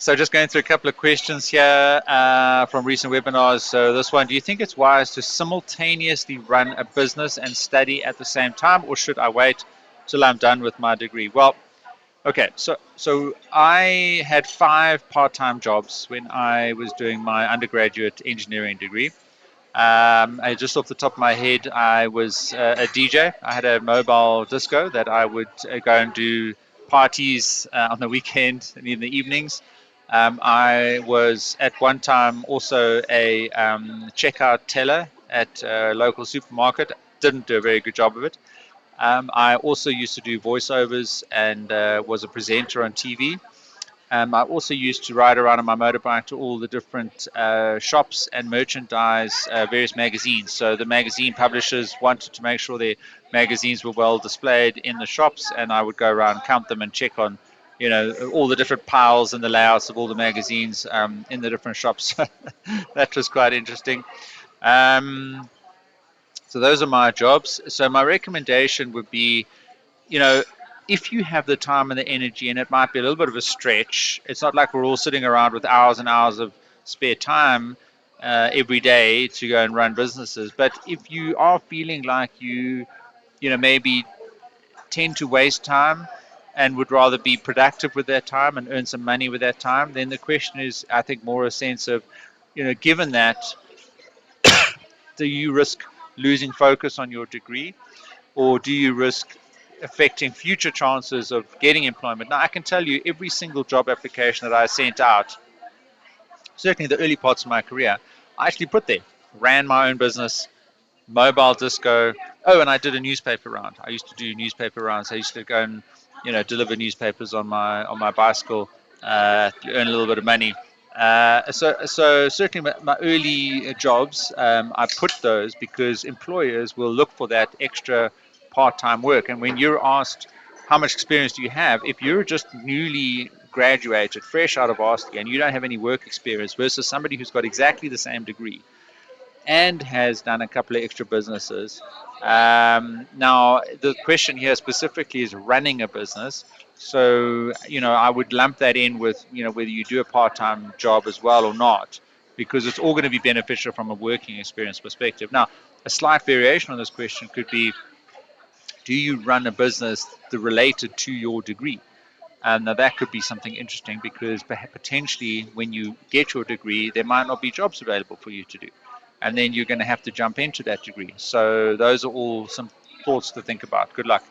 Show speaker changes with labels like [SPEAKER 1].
[SPEAKER 1] So just going through a couple of questions here from recent webinars. So this one, do you think it's wise to simultaneously run a business and study at the same time, or should I wait till I'm done with my degree? Well, okay, so I had 5 part-time jobs when I was doing my undergraduate engineering degree. Just off the top of my head, I was a DJ. I had a mobile disco that I would go and do parties on the weekend and in the evenings. I was at one time also a checkout teller at a local supermarket. Didn't do a very good job of it. I also used to do voiceovers and was a presenter on TV. I also used to ride around on my motorbike to all the different shops and merchandise various magazines. So the magazine publishers wanted to make sure their magazines were well displayed in the shops, and I would go around, count them, and check on, all the different piles and the layouts of all the magazines in the different shops. That was quite interesting. Um, so those are my jobs. So my recommendation would be, you know, if you have the time and the energy, and it might be a little bit of a stretch, it's not like we're all sitting around with hours and hours of spare time every day to go and run businesses. But if you are feeling like maybe tend to waste time and would rather be productive with that time and earn some money with that time, then the question is, I think, more a sense of, given that, do you risk losing focus on your degree, or do you risk affecting future chances of getting employment? Now, I can tell you, every single job application that I sent out, certainly the early parts of my career, I actually put there, ran my own business, mobile disco. Oh, and I did a newspaper round. I used to do newspaper rounds. I used to go and deliver newspapers on my bicycle, to earn a little bit of money. So certainly my early jobs, I put those because employers will look for that extra part-time work. And when you're asked how much experience do you have, if you're just newly graduated, fresh out of varsity, and you don't have any work experience versus somebody who's got exactly the same degree and has done a couple of extra businesses. Now, the question here specifically is running a business. So, I would lump that in with, whether you do a part-time job as well or not, because it's all going to be beneficial from a working experience perspective. Now, a slight variation on this question could be, do you run a business that related to your degree? Now that could be something interesting because potentially when you get your degree, there might not be jobs available for you to do. And then you're going to have to jump into that degree. So those are all some thoughts to think about. Good luck.